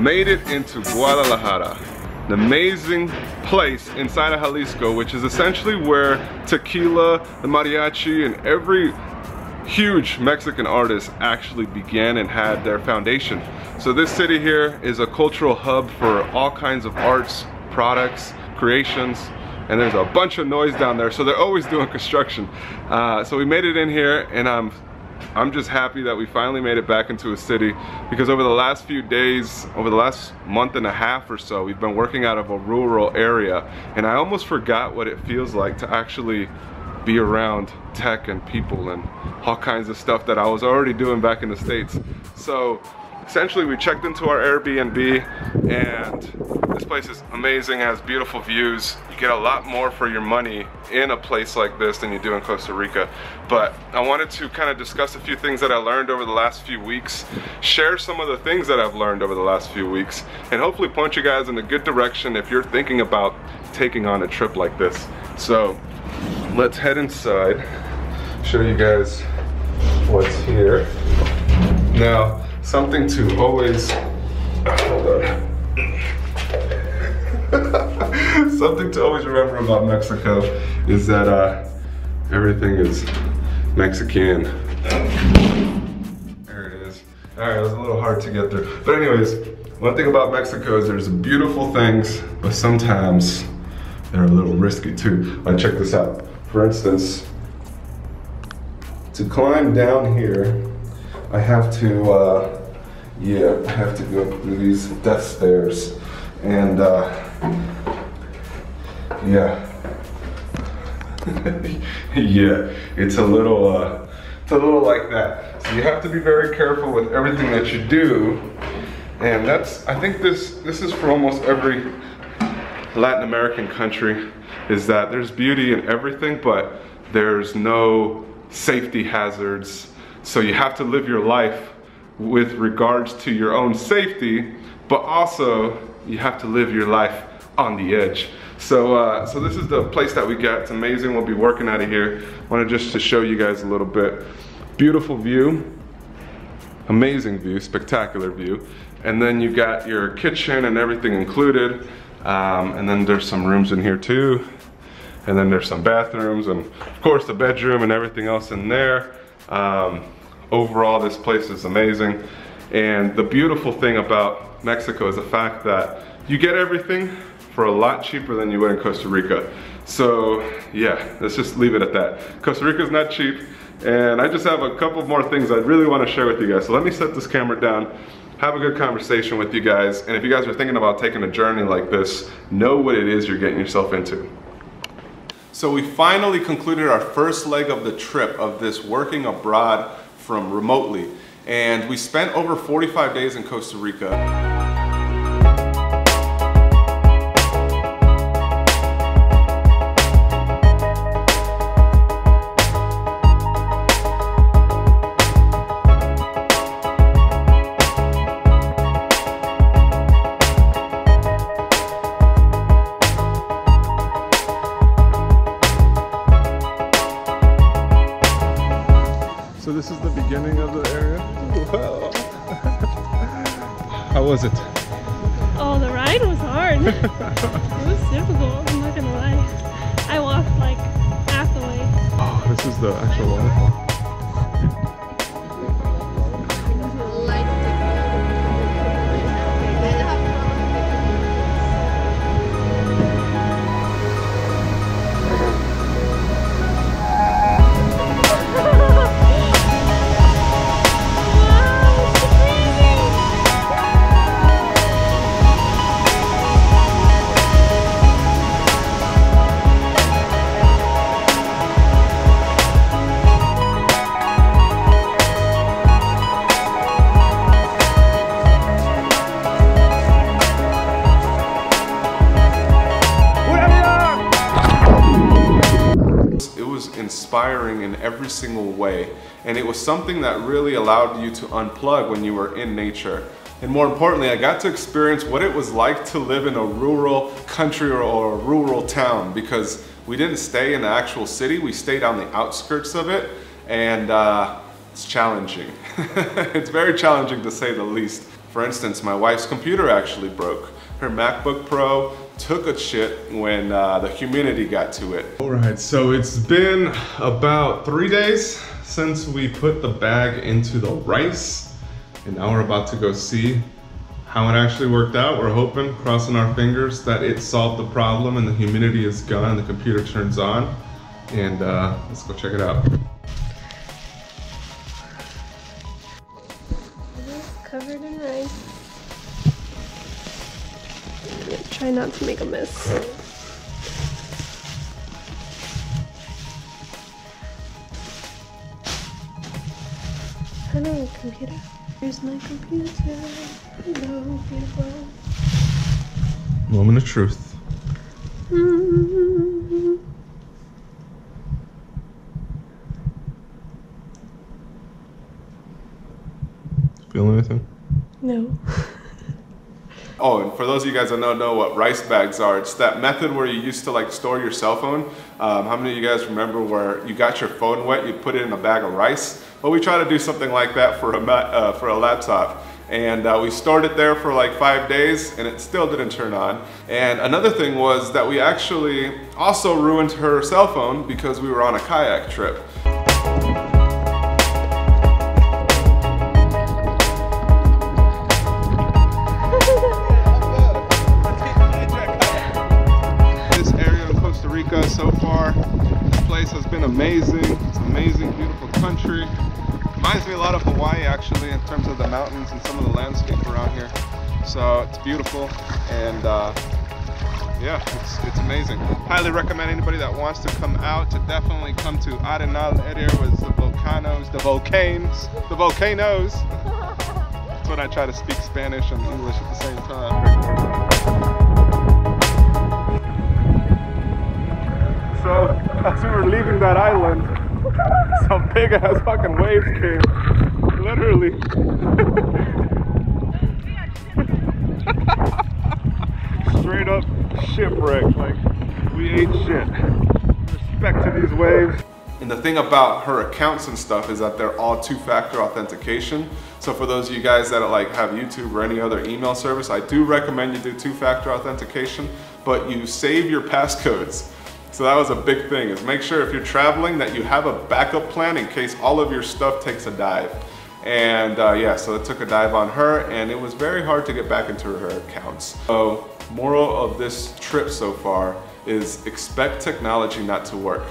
made it into Guadalajara, an amazing place inside of Jalisco, which is essentially where tequila, the mariachi, and every huge Mexican artist actually began and had their foundation. So this city here is a cultural hub for all kinds of arts, products, creations, and there's a bunch of noise down there, so they're always doing construction. So we made it in here, and I'm just happy that we finally made it back into a city, because over the last few days, over the last month and a half or so, we've been working out of a rural area, and I almost forgot what it feels like to actually be around tech and people and all kinds of stuff that I was already doing back in the States. So essentially we checked into our Airbnb, and this place is amazing, has beautiful views. You get a lot more for your money in a place like this than you do in Costa Rica. But I wanted to kind of discuss a few things that I learned over the last few weeks, share some of the things that I've learned over the last few weeks, and hopefully point you guys in a good direction if you're thinking about taking on a trip like this. So let's head inside, show you guys what's here. Now, something to always, hold on. Something to always remember about Mexico is that everything is Mexican. There it is. All right, it was a little hard to get through. But anyways, one thing about Mexico is there's beautiful things, but sometimes they're a little risky too. Check this out. For instance, to climb down here, I have to, I have to go through these death stairs, and yeah, it's a little like that. So you have to be very careful with everything that you do, and I think this is for almost every Latin American country, is that there's beauty in everything, but there's no safety hazards. So you have to live your life with regards to your own safety, but also you have to live your life on the edge. So this is the place that we got. It's amazing. We'll be working out of here. I wanted just to show you guys a little bit. Beautiful view, amazing view, spectacular view. And then you got your kitchen and everything included. And then there's some rooms in here too. And then there's some bathrooms, and of course the bedroom and everything else in there. Overall, this place is amazing. And the beautiful thing about Mexico is the fact that you get everything for a lot cheaper than you would in Costa Rica. So yeah, let's just leave it at that. Costa Rica is not cheap, and I just have a couple more things I really want to share with you guys. So let me set this camera down, have a good conversation with you guys, and if you guys are thinking about taking a journey like this, know what it is you're getting yourself into. So we finally concluded our first leg of the trip of this working abroad from remotely, and we spent over 45 days in Costa Rica. So this is the beginning of the area. Wow. How was it? Oh, the ride was hard. It was difficult, I'm not gonna lie. I walked like half the way. Oh, this is the actual waterfall. Inspiring in every single way, and it was something that really allowed you to unplug when you were in nature. And more importantly, I got to experience what it was like to live in a rural country or a rural town, because we didn't stay in the actual city, we stayed on the outskirts of it, and it's challenging. It's very challenging to say the least. For instance, my wife's computer actually broke. Her MacBook Pro took a shit when the humidity got to it. All right, so it's been about 3 days since we put the bag into the rice, and now we're about to go see how it actually worked out. We're hoping, crossing our fingers, that it solved the problem and the humidity is gone and the computer turns on. And let's go check it out. Covered in rice. I'm gonna try not to make a mess. Hello, computer. Here's my computer. Hello, beautiful. Moment of truth. Feel anything? No. Oh, and for those of you guys that don't know what rice bags are, it's that method where you used to like store your cell phone. How many of you guys remember where you got your phone wet, you'd put it in a bag of rice? Well, we try to do something like that for a laptop. And we stored it there for like 5 days and it still didn't turn on. And another thing was that we actually also ruined her cell phone because we were on a kayak trip. This area in Costa Rica so far, this place has been amazing. It's an amazing, beautiful country. Reminds me a lot of Hawaii actually in terms of the mountains and some of the landscape around here. So it's beautiful and yeah, it's amazing. Highly recommend anybody that wants to come out to definitely come to Arenal area with the volcanoes. That's when I try to speak Spanish and English at the same time. So as we were leaving that island, some big ass fucking waves came, literally. Straight up shipwreck, like we ate shit. Respect to these waves. And the thing about her accounts and stuff is that they're all two-factor authentication. So for those of you guys that like have YouTube or any other email service, I do recommend you do two-factor authentication, but you save your passcodes. So that was a big thing, is make sure if you're traveling that you have a backup plan in case all of your stuff takes a dive. And yeah, so it took a dive on her and it was very hard to get back into her accounts. So moral of this trip so far is expect technology not to work.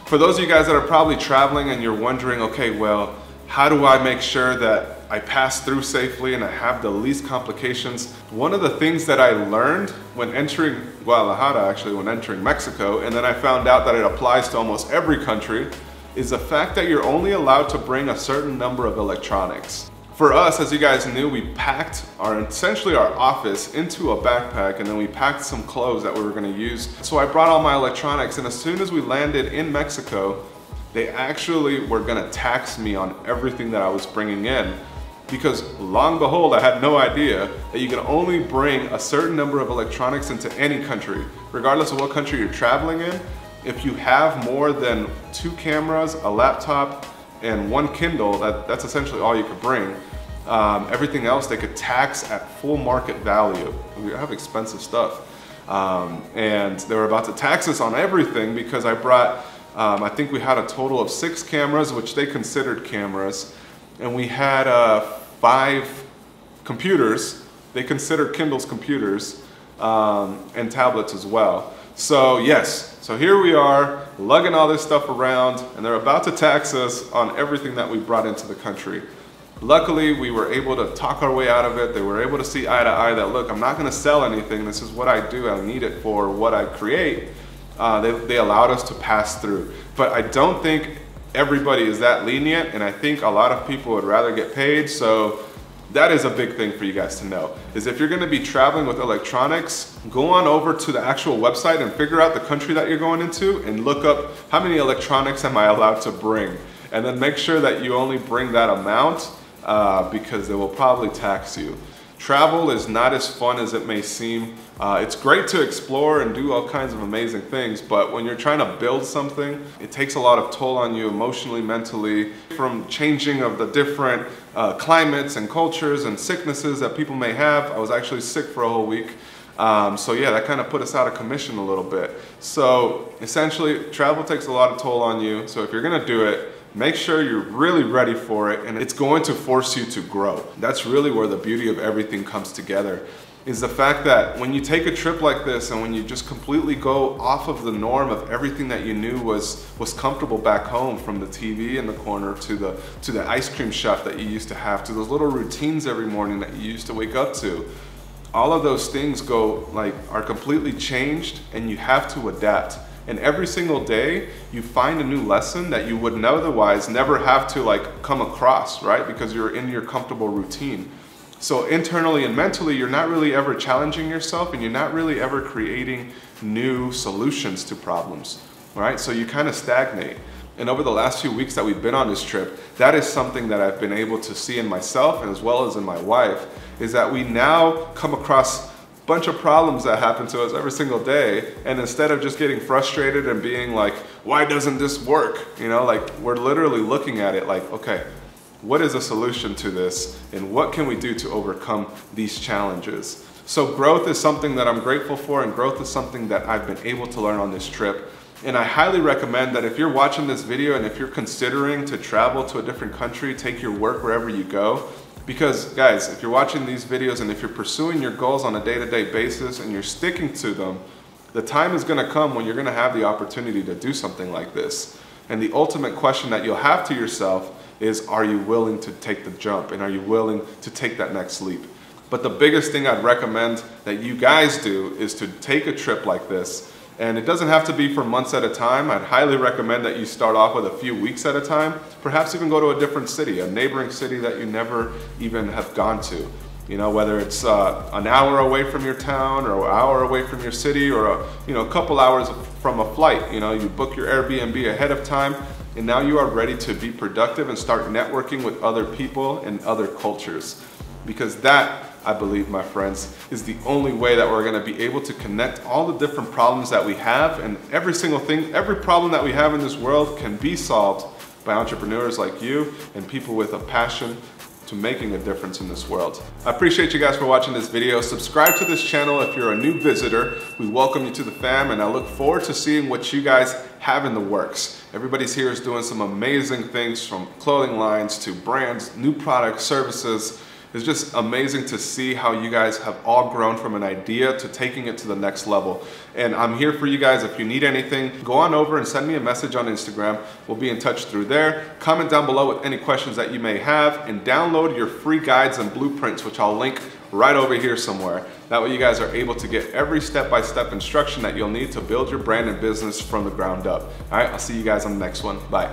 For those of you guys that are probably traveling and you're wondering, okay, well, how do I make sure that I pass through safely and I have the least complications? One of the things that I learned when entering Guadalajara, actually when entering Mexico, and then I found out that it applies to almost every country, is the fact that you're only allowed to bring a certain number of electronics. For us, as you guys knew, we packed essentially our office into a backpack and then we packed some clothes that we were gonna use. So I brought all my electronics and as soon as we landed in Mexico, they actually were gonna tax me on everything that I was bringing in. Because long behold, I had no idea that you can only bring a certain number of electronics into any country. Regardless of what country you're traveling in, if you have more than 2 cameras, a laptop, and 1 Kindle, that's essentially all you could bring. Everything else they could tax at full market value. We have expensive stuff. And they were about to tax us on everything because I brought, I think we had a total of 6 cameras, which they considered cameras. And we had 5 computers. They considered Kindles computers and tablets as well. So yes, so here we are lugging all this stuff around and they're about to tax us on everything that we brought into the country. Luckily, we were able to talk our way out of it. They were able to see eye to eye that, look, I'm not gonna sell anything. This is what I do. I need it for what I create. They allowed us to pass through. But I don't think everybody is that lenient, and I think a lot of people would rather get paid. So that is a big thing for you guys to know, is if you're gonna be traveling with electronics, go on over to the actual website and figure out the country that you're going into and look up how many electronics am I allowed to bring. And then make sure that you only bring that amount because they will probably tax you. travel is not as fun as it may seem. It's great to explore and do all kinds of amazing things, but when you're trying to build something, it takes a lot of toll on you emotionally, mentally, from changing of the different climates and cultures and sicknesses that people may have. I was actually sick for a whole week. So yeah, that kind of put us out of commission a little bit. So essentially, travel takes a lot of toll on you. So if you're gonna do it, make sure you're really ready for it, and it's going to force you to grow. That's really where the beauty of everything comes together, is the fact that when you take a trip like this and when you just completely go off of the norm of everything that you knew was comfortable back home, from the TV in the corner to the ice cream shop that you used to have, to those little routines every morning that you used to wake up to, all of those things are completely changed, and you have to adapt. And every single day you find a new lesson that you would otherwise never have to come across, right? Because you're in your comfortable routine. So internally and mentally, you're not really ever challenging yourself, and you're not really ever creating new solutions to problems, right? So you kind of stagnate. And over the last few weeks that we've been on this trip, that is something that I've been able to see in myself, and as well as in my wife, is that we now come across bunch of problems that happen to us every single day, and instead of just getting frustrated and being like, why doesn't this work? You know, we're literally looking at it like, okay, what is a solution to this, and what can we do to overcome these challenges? So growth is something that I'm grateful for, and growth is something that I've been able to learn on this trip. And I highly recommend that if you're watching this video and if you're considering to travel to a different country, take your work wherever you go. Because guys, if you're watching these videos and if you're pursuing your goals on a day-to-day basis and you're sticking to them, the time is gonna come when you're gonna have the opportunity to do something like this. And the ultimate question that you'll have to yourself is, are you willing to take the jump, and are you willing to take that next leap? But the biggest thing I'd recommend that you guys do is to take a trip like this. And it doesn't have to be for months at a time. I'd highly recommend that you start off with a few weeks at a time. Perhaps even go to a different city, a neighboring city that you never even have gone to. You know, whether it's an hour away from your town, or an hour away from your city, or a couple hours from a flight. You know, you book your Airbnb ahead of time, and now you are ready to be productive and start networking with other people and other cultures. Because that, I believe, my friends, is the only way that we're gonna be able to connect all the different problems that we have, and every single thing, every problem that we have in this world can be solved by entrepreneurs like you and people with a passion to making a difference in this world. I appreciate you guys for watching this video. Subscribe to this channel if you're a new visitor. We welcome you to the fam, and I look forward to seeing what you guys have in the works. Everybody's here is doing some amazing things, from clothing lines to brands, new products, services. It's just amazing to see how you guys have all grown from an idea to taking it to the next level. And I'm here for you guys. If you need anything, go on over and send me a message on Instagram. We'll be in touch through there. Comment down below with any questions that you may have, and download your free guides and blueprints, which I'll link right over here somewhere. That way you guys are able to get every step-by-step instruction that you'll need to build your brand and business from the ground up. All right, I'll see you guys on the next one. Bye.